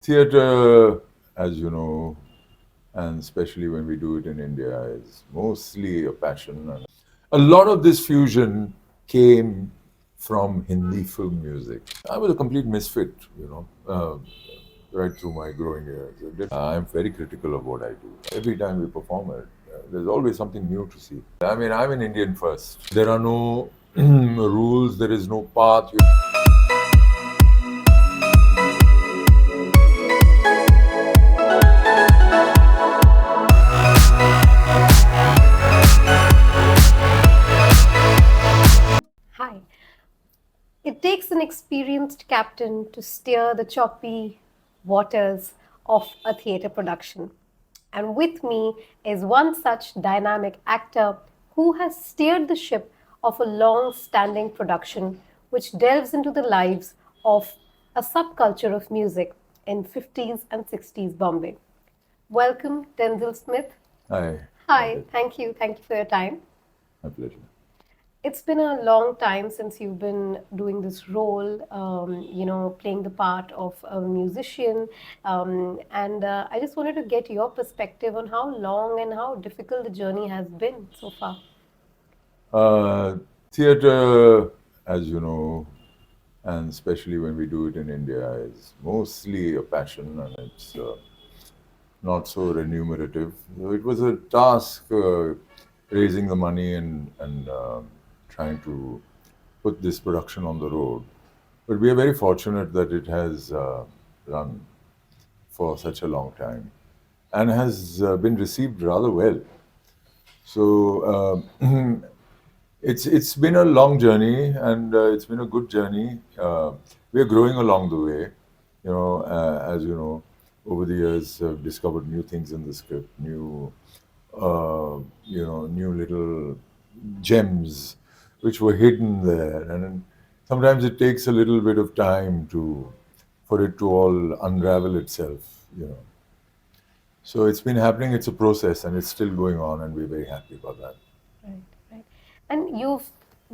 Theatre, as you know, and especially when we do it in India, is mostly a passion. And a lot of this fusion came from Hindi film music. I was a complete misfit, right through my growing years. I'm very critical of what I do. Every time we perform it, there's always something new to see. I mean, I'm an Indian first. There are no rules, there is no path. Hi. It takes an experienced captain to steer the choppy waters of a theatre production. And with me is one such dynamic actor who has steered the ship of a long standing production which delves into the lives of a subculture of music in 50s and 60s Bombay. Welcome, Denzil Smith. Hi, Hi, Maanit. thank you. Thank you for your time. My pleasure. It's been a long time since you've been doing this role, playing the part of a musician. And I just wanted to get your perspective on how long and how difficult the journey has been so far. Uh, Theatre, as you know, and especially when we do it in India, is mostly a passion and it's not so remunerative. So it was a task raising the money and trying to put this production on the road. But we are very fortunate that it has run for such a long time and has been received rather well. So it's been a long journey and it's been a good journey. We are growing along the way. As you know, over the years, I've discovered new things in the script, new little gems which were hidden there, and sometimes it takes a little bit of time to for it to all unravel itself. So it's been happening. It's a process, and it's still going on, and we're very happy about that. Right, right. And you've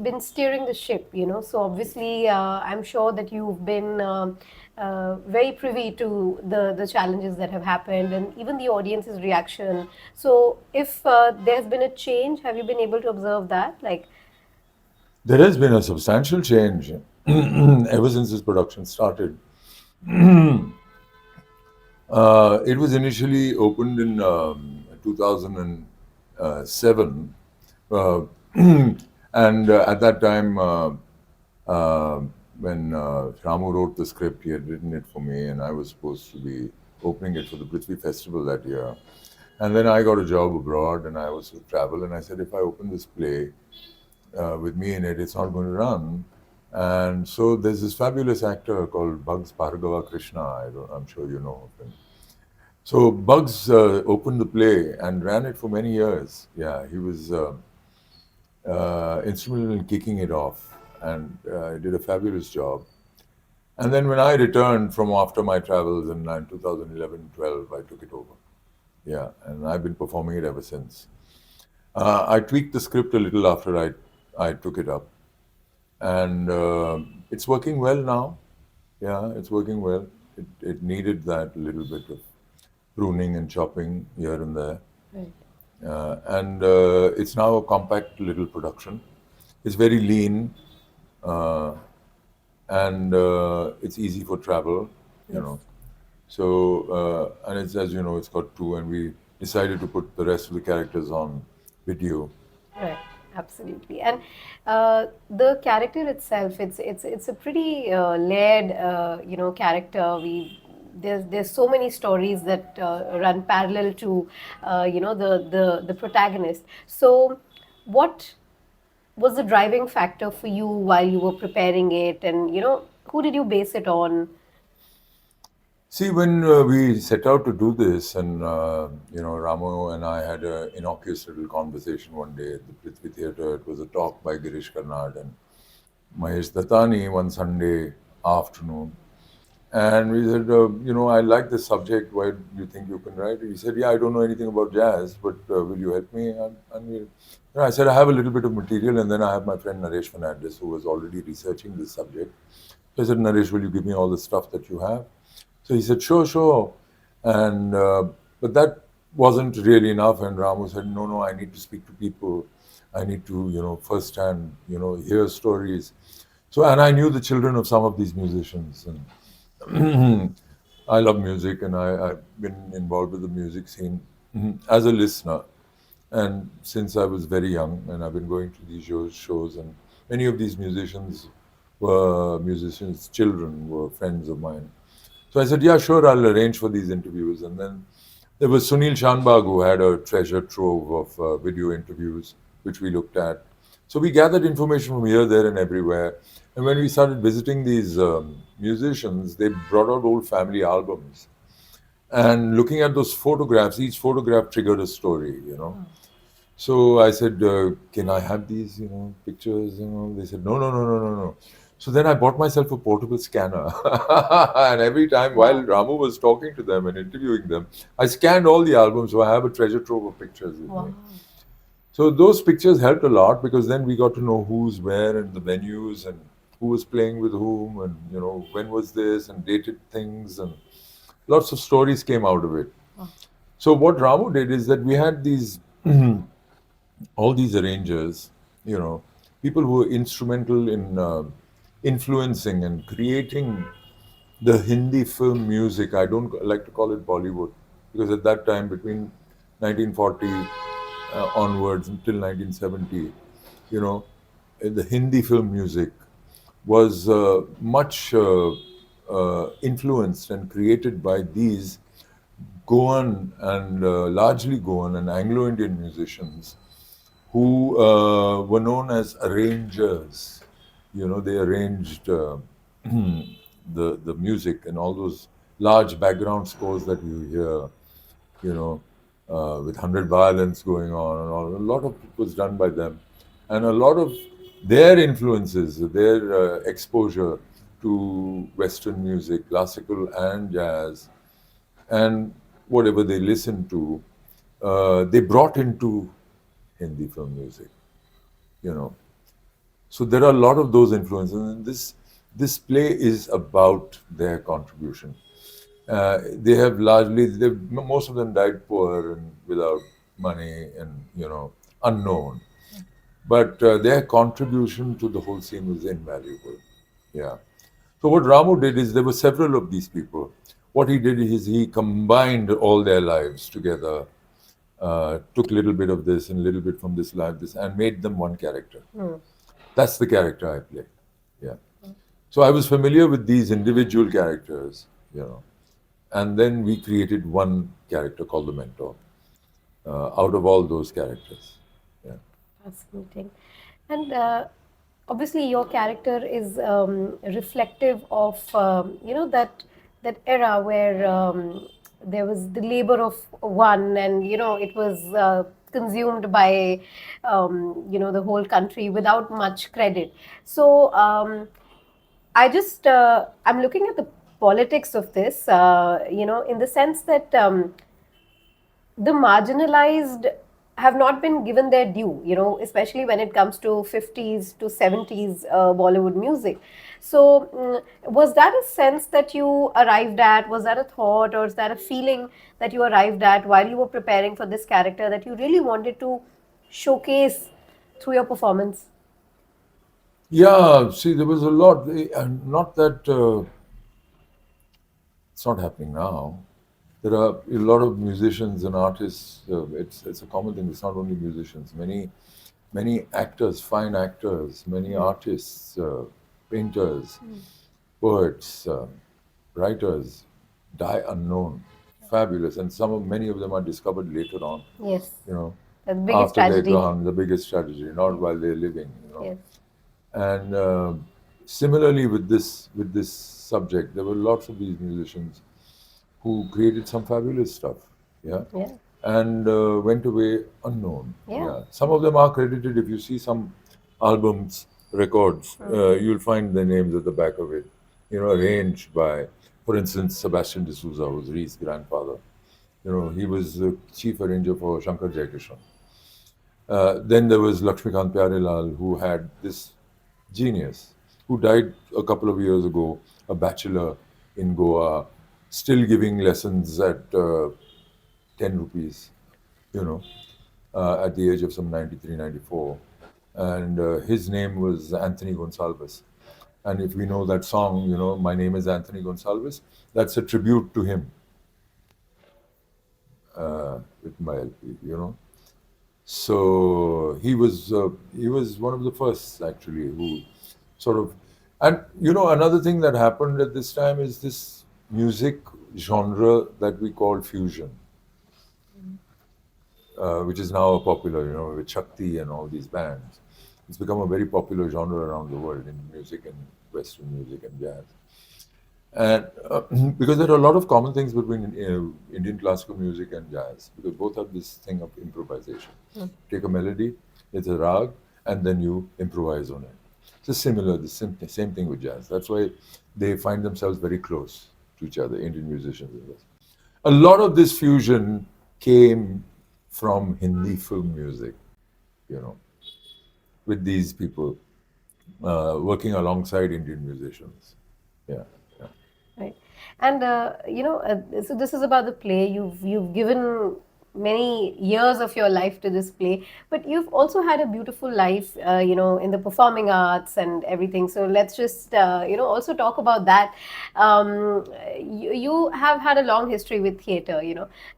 been steering the ship, so obviously I'm sure that you've been very privy to the challenges that have happened and even the audience's reaction. So if there's been a change, have you been able to observe that? Like, There has been a substantial change ever since this production started. It was initially opened in 2007, uh, and at that time, uh, when Ramu wrote the script, he had written it for me, and I was supposed to be opening it for the Prithvi Festival that year. And then I got a job abroad, and I was to travel, and I said, if I open this play with me in it, it's not going to run. And so there's this fabulous actor called Bugs Bhargava Krishna. I'm sure you know of him. So Bugs opened the play and ran it for many years. Yeah, he was instrumental in kicking it off and did a fabulous job. And then when I returned from after my travels in 2011-12, I took it over. Yeah, and I've been performing it ever since. I tweaked the script a little after I took it up, and it's working well now. Yeah, it's working well. It needed that little bit of pruning and chopping here and there. right. And it's now a compact little production. It's very lean uh, and it's easy for travel, you Yes. know. So, and it's, as you know, it's got two, and we decided to put the rest of the characters on video. Right, absolutely. And the character itself, it's a pretty layered, character. There's so many stories that run parallel to, the protagonist. So, what was the driving factor for you while you were preparing it, and who did you base it on? See, when we set out to do this, and Ramo and I had an innocuous little conversation one day at the Prithvi Theatre. It was a talk by Girish Karnad and Mahesh Dattani one Sunday afternoon. And we said, I like this subject. Why do you think you can write it? He said, yeah, I don't know anything about jazz, but will you help me? I said, I have a little bit of material, and then I have my friend Naresh Fernandez, who was already researching this subject. So I said, Naresh, will you give me all the stuff that you have? So he said, sure, sure. And, but that wasn't really enough. And Ramu said, no, no, I need to speak to people. I need to, firsthand, hear stories. So, and I knew the children of some of these musicians. And I love music, and I've been involved with the music scene as a listener. And since I was very young, and I've been going to these shows, and many of these children were friends of mine. So I said, yeah, sure, I'll arrange for these interviews. And then there was Sunil Shanbag, who had a treasure trove of video interviews, which we looked at. So we gathered information from here, there, and everywhere. And when we started visiting these musicians, they brought out old family albums. And looking at those photographs, each photograph triggered a story. So I said, can I have these, pictures? They said, no, no, no, no, no, no. So then I bought myself a portable scanner. And every time while Ramu was talking to them and interviewing them, I scanned all the albums. So I have a treasure trove of pictures with me. So those pictures helped a lot, because then we got to know who's where and the venues and who was playing with whom, and, when was this, and dated things, and lots of stories came out of it. So what Ramu did is that we had these all these arrangers, people who were instrumental in influencing and creating the Hindi film music. I don't like to call it Bollywood, because at that time, between 1940 onwards until 1970, the Hindi film music was much influenced and created by these Goan and largely Goan and Anglo-Indian musicians who were known as arrangers. They arranged the music and all those large background scores that you hear, with 100 violins going on and all. A lot of it was done by them. And a lot of their influences, their exposure to Western music, classical and jazz, and whatever they listened to, they brought into Hindi film music, you know. So there are a lot of those influences, and this play is about their contribution. They have largely, most of them died poor and without money and unknown, but their contribution to the whole scene was invaluable. Yeah. So what Ramu did is there were several of these people. What he did is he combined all their lives together, took a little bit of this and a little bit from this life, this, and made them one character. That's the character I play. Yeah. So I was familiar with these individual characters, and then we created one character called the mentor out of all those characters. Yeah. Fascinating. And obviously, your character is reflective of that era where there was the labor of one, and it was consumed by the whole country without much credit. So I'm looking at the politics of this, in the sense that the marginalized have not been given their due, especially when it comes to 50s to 70s Bollywood music. So, was that a sense that you arrived at? Was that a thought, or is that a feeling that you arrived at while you were preparing for this character that you really wanted to showcase through your performance? Yeah, see, there was a lot. Not that it's not happening now. There are a lot of musicians and artists. It's a common thing. It's not only musicians. Many actors, fine actors, many artists, painters, poets, writers die unknown. Fabulous, and many of them are discovered later on. Yes. The biggest After they're tragedy. gone, the biggest tragedy, not while they're living. Yes. And similarly with this subject, there were lots of these musicians who created some fabulous stuff, yeah, Yeah. and went away unknown. Yeah. Some of them are credited. If you see some albums, records, you'll find their names at the back of it. Arranged by, for instance, Sebastian D'Souza, who was Rhyn's grandfather. He was the chief arranger for Shankar Jaikishan. Then there was Lakshmikant Pyarelal, who had this genius, who died a couple of years ago, a bachelor in Goa, still giving lessons at 10 rupees, you know, at the age of some 93, 94. And his name was Anthony Gonsalves. And if we know that song, My Name is Anthony Gonsalves, that's a tribute to him with my LP. So he was one of the first actually who sort of, and another thing that happened at this time is this music genre that we call fusion, which is now popular, with Shakti and all these bands. It's become a very popular genre around the world in music and Western music and jazz. And because there are a lot of common things between Indian classical music and jazz, because both have this thing of improvisation. Take a melody, it's a rag, and then you improvise on it. It's similar, the same thing with jazz. That's why they find themselves very close to each other, Indian musicians and this. A lot of this fusion came from Hindi film music, you know, with these people working alongside Indian musicians. Yeah, yeah. Right. And so this is about the play. You've given many years of your life to this play, but you've also had a beautiful life, in the performing arts and everything. So let's just also talk about that. You have had a long history with theatre,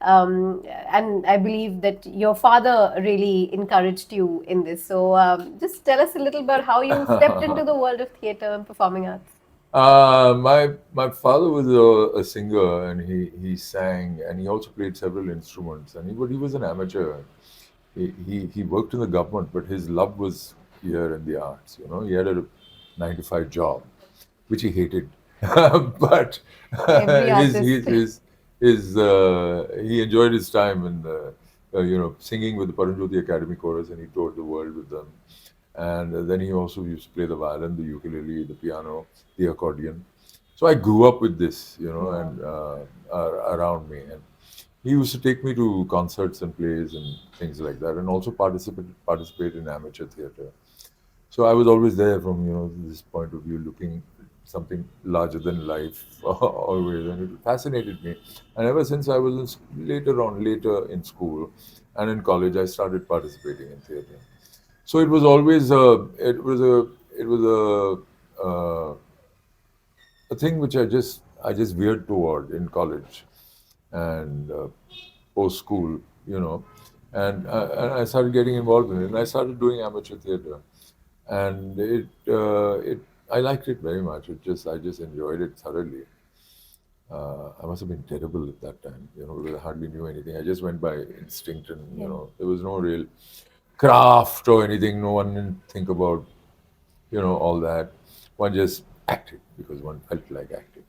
and I believe that your father really encouraged you in this. So just tell us a little about how you stepped into the world of theatre and performing arts. My father was a singer, and he sang, and he also played several instruments. But he was an amateur. He worked in the government, but his love was here in the arts. He had a 9 to 5 job, which he hated, but Every his artist. his his, he enjoyed his time in singing with the Paranjoti Academy chorus, and he toured the world with them. And then he also used to play the violin, the ukulele, the piano, the accordion. So I grew up with this, Wow. and around me. And he used to take me to concerts and plays and things like that, and also participate in amateur theatre. So I was always there from this point of view, looking something larger than life always, and it fascinated me. And ever since I was later in school and in college, I started participating in theatre. So it was always a thing which I just veered toward in college and post school, and I started getting involved in it, and I started doing amateur theatre, and it I liked it very much. I just enjoyed it thoroughly. I must have been terrible at that time, because I hardly knew anything. I just went by instinct, and Yeah. there was no real craft or anything. No one didn't think about all that. One just acted because one felt like acting.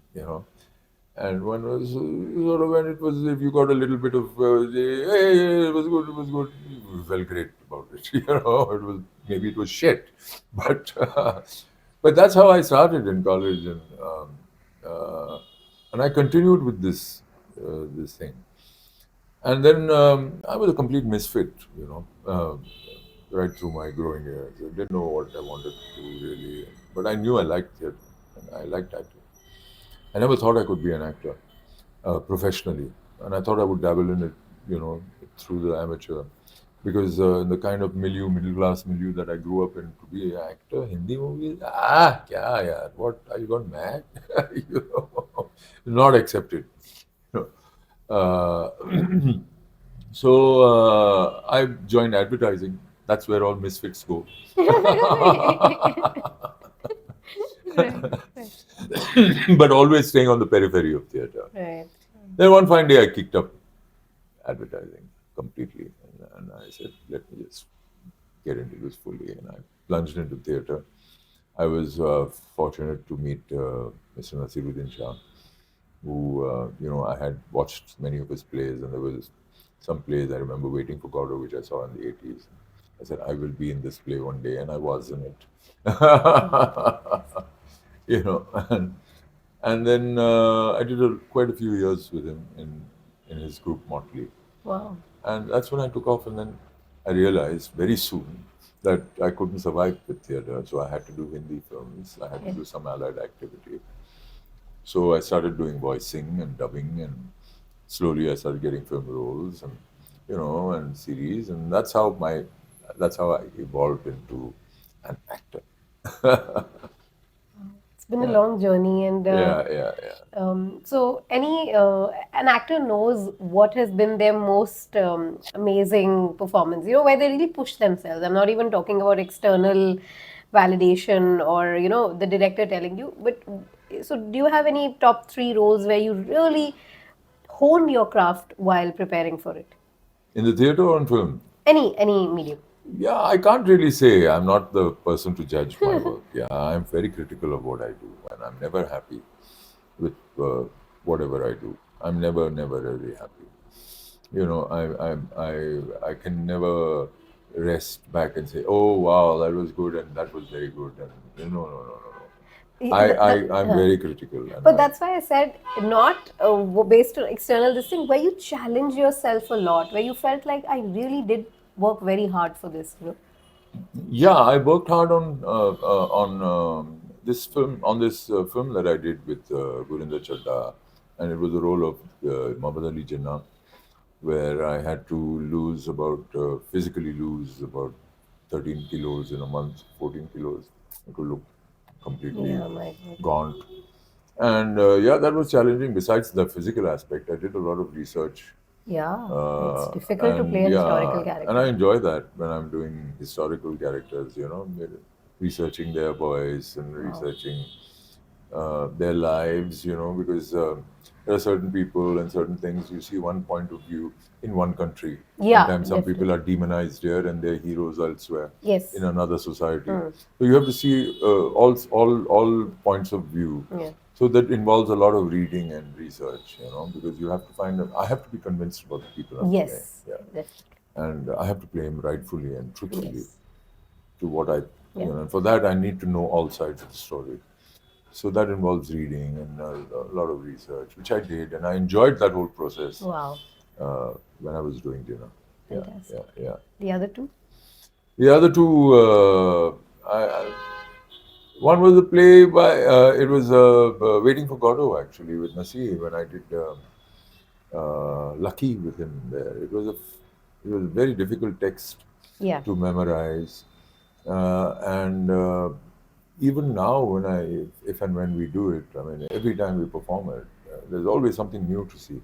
And one was sort of when it was, if you got a little bit of hey, it was good, you felt great about it. It was, maybe it was shit, but but that's how I started in college, uh, and I continued with this thing. And then I was a complete misfit, right through my growing years. I didn't know what I wanted to do really, but I knew I liked theatre and I liked acting. I never thought I could be an actor professionally, and I thought I would dabble in it, through the amateur, because the kind of middle class milieu that I grew up in, to be an actor, Hindi movies, kya yaar, what are you gone mad? Not accepted. You Uh, so I joined advertising. That's where all misfits go. Right, right, But always staying on the periphery of theatre. right. Then one fine day I kicked up advertising completely, and I said, let me just get into this fully, and I plunged into theatre. I was fortunate to meet Mr. Nasiruddin Shah, who I had watched many of his plays, and there was some plays I remember, Waiting for Godot, which I saw in the 80s. I said, I will be in this play one day, and I was in it. you know, and, and then I did quite a few years with him in his group Motley. Wow. And that's when I took off, and then I realized very soon that I couldn't survive with theatre, so I had to do Hindi films, I had to Yeah. do some allied activity. So I started doing voicing and dubbing, and slowly I started getting film roles, and and series, and that's how I evolved into an actor. It's been a Yeah, long journey, and yeah, yeah, yeah. so any an actor knows what has been their most amazing performance. Where they really push themselves. I'm not even talking about external validation or the director telling you. But so, do you have any top three roles where you really honed your craft while preparing for it? In the theater or on film? Any medium. Yeah, I can't really say. I'm not the person to judge my work. Yeah, I'm very critical of what I do, and I'm never happy with whatever I do. I'm never really happy. I can never rest back and say, "Oh wow, that was good and that was very good." And no, no, no, no, no. I'm very critical, and But that's why I said not based on external this thing, where you challenge yourself a lot, where you felt like I really did work very hard for this. yeah, I worked hard on this film that I did with Gurinder Chadda, and it was the role of Muhammad Ali Jinnah, where I had to physically lose about 13 kilos in a month, 14 kilos. I could look completely Yeah, my God. gaunt. And yeah, that was challenging. Besides the physical aspect, I did a lot of research. Yeah, it's Uh, difficult to play and a historical yeah, and I character. enjoy that when I'm doing historical characters, researching their voice and Wow. researching their lives, because there are certain people and certain things. You see one point of view in one country. Yeah, Sometimes some people definitely. are demonized here and they're heroes elsewhere in Yes. another society. Mm. So you have to see all points of view. Yeah. So that involves a lot of reading and research, because you have to I have to be convinced about the people I'm playing. Yes, Yeah, definitely. and I have to play him rightfully and truthfully Yes. to what I, Yeah. and for that I need to know all sides of the story. So that involves reading and a lot of research, which I did, and I enjoyed that whole process Wow. when I was doing dinner. Yeah, Fantastic. yeah, yeah. The other two? The other two, one was a play by, it was Waiting for Godot actually with Nasir when I did Lucky with him there. It was a very difficult text Yeah. to memorize, and even now if and when we do it, I mean, every time we perform it, there's always something new to see.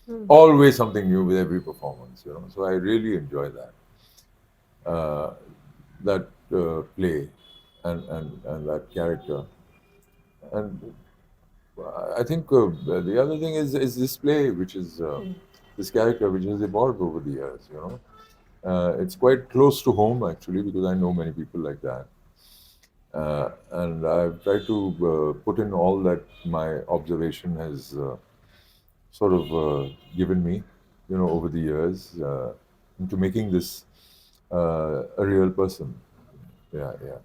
Mm. Always something new with every performance, So I really enjoy uh, that play and that character. And I think the other thing is this play, which is this character, which has evolved over the years. It's quite close to home actually because I know many people like that, and I've tried to put in all that my observation has sort of given me, over the years, into making this a real person. Yeah, yeah.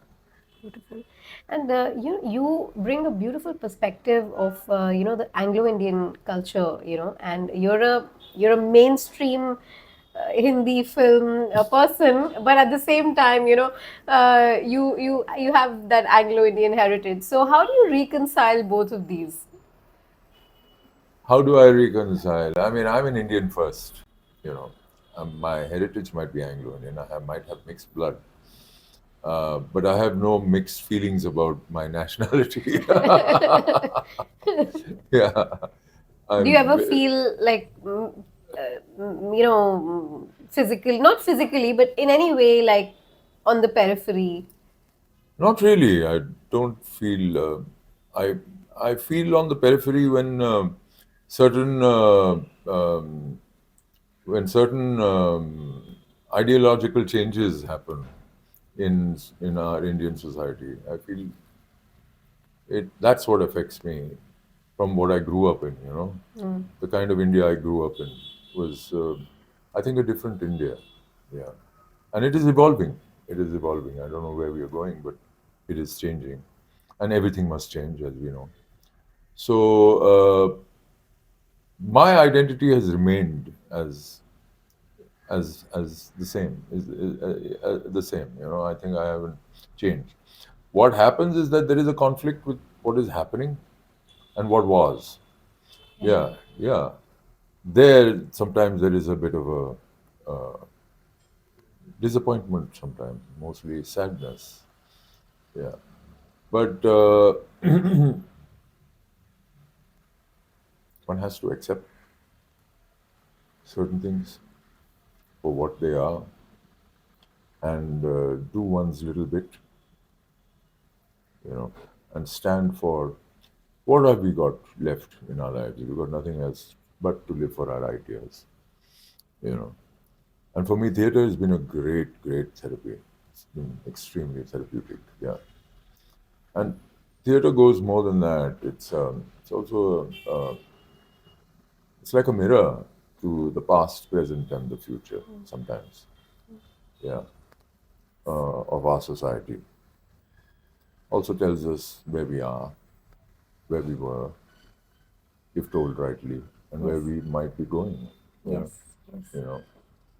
Beautiful. And you bring a beautiful perspective of the Anglo-Indian culture, and you're a mainstream Hindi film person, but at the same time, you have that Anglo-Indian heritage. So how do you reconcile both of these? How do I reconcile? I mean, I'm an Indian first. You know, my heritage might be Anglo-Indian. Might have mixed blood, but I have no mixed feelings about my nationality. Yeah, Do you I'm ever feel like physical, not physically, but in any way like on the periphery? not really. I don't feel. I I feel on the periphery certain uh, um, when certain ideological changes happen in our Indian society. I feel that's what affects me from what I grew up in. Mm. The kind of India I grew up in was, I think, a different India. Yeah, and it is evolving. It is evolving. I don't know where we are going, but it is changing, and everything must change, as we know. So my identity has remained as the same, the same. I think I haven't changed. What happens is that there is a conflict with what is happening, and what was. Yeah, yeah. There, sometimes there is a bit of a disappointment, sometimes, mostly sadness. Yeah. But one has to accept certain things for what they are and do one's little bit, you know, and stand for what have we got left in our lives? We've got nothing else but to live for our ideas, you know. And for me, theatre has been a great, great therapy. It's been extremely therapeutic, yeah. And theatre goes more than that. It's also it's like a mirror to the past, present, and the future. Sometimes, yeah, of our society. Also tells us where we are, where we were, if told rightly, and where Yes. we might be going. Yeah, Yes. Yes. you know.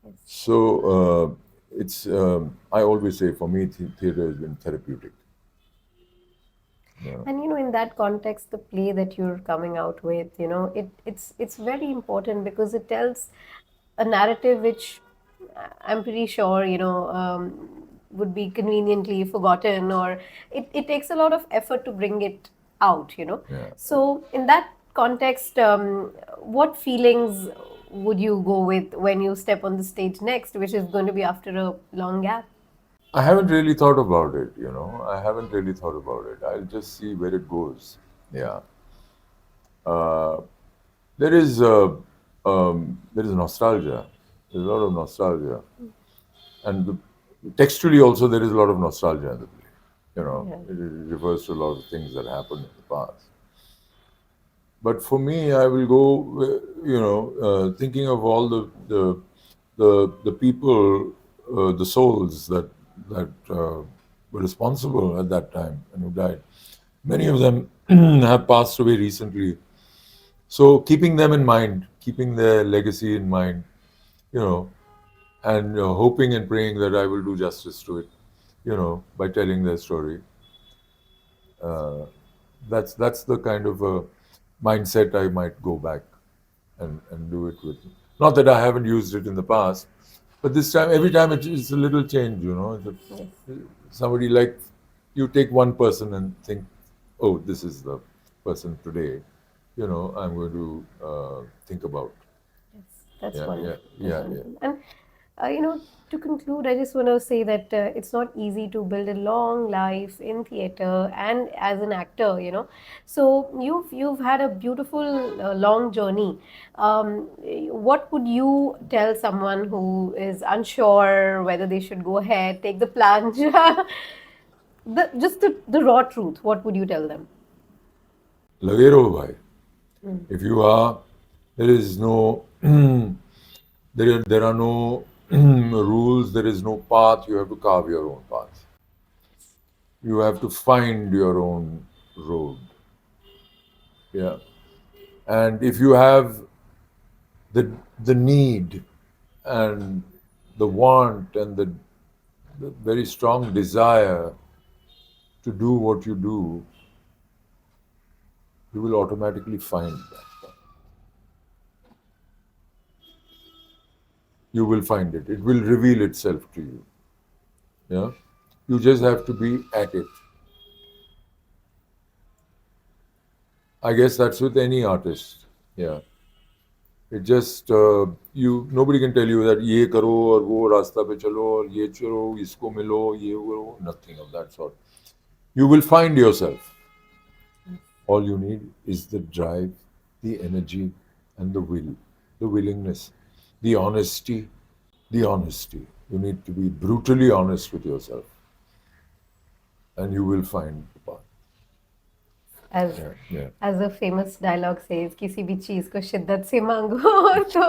Yes. So it's I always say for me theatre has been therapeutic. Yeah, And in that context, the play that you're coming out with, it's very important because it tells a narrative which I'm pretty sure, would be conveniently forgotten, or it takes a lot of effort to bring it out. yeah. So in that context, what feelings would you go with when you step on the stage next, which is going to be after a long gap? I haven't really thought about it. I haven't really thought about it. I'll just see where it goes. Yeah. Uh, there is nostalgia. There's a lot of nostalgia, and textually also there is a lot of nostalgia in the play. Yeah. It refers to a lot of things that happened in the past. But for me, I will go, thinking of all the people, the souls that were responsible at that time and who died. Many of them have passed away recently. So keeping them in mind, keeping their legacy in mind, you know, and hoping and praying that I will do justice to it, by telling their story. Uh, that's the kind of mindset I might go back and do it with. Not that I haven't used it in the past, but this time, every time it's a little change. Yes. Somebody like you take one person and think, oh, this is the person today. I'm going to think about. Yes, that's Yeah, yeah, wonderful. That's yeah, yeah. wonderful. And to conclude, I just want to say that it's not easy to build a long life in theater and as an actor. So you've had a beautiful long journey. What would you tell someone who is unsure whether they should go ahead, take the plunge? The raw truth. What would you tell them? लगे रहो भाई. If you are, there is no, there are no rules. There is no path. You have to carve your own path. You have to find your own road. Yeah. And if you have the need and the want and the very strong desire to do what you do, you will automatically find that. You will find it. It will reveal itself to you. Yeah. You just have to be at it. I guess that's with any artist. Yeah. It just you nobody can tell you that ये करो और वो रास्ता पे चलो और ये चलो इसको मिलो ये करो, nothing of that sort. You will find yourself. All you need is the drive, the energy, and the will, the willingness, the honesty, the honesty. You need to be brutally honest with yourself, and you will find the path. as Yeah, yeah. as a famous dialogue says, किसी भी चीज को शिद्दत से मांगो तो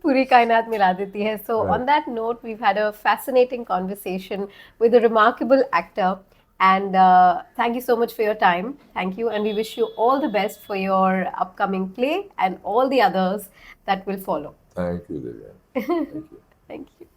पूरी कायनात मिला देती है. So Right. on that note, we've had a fascinating conversation with a remarkable actor, and thank you so much for your time. Thank you, and we wish you all the best for your upcoming play and all the others that will follow. Thank you, Divyani. Thank you. Thank you.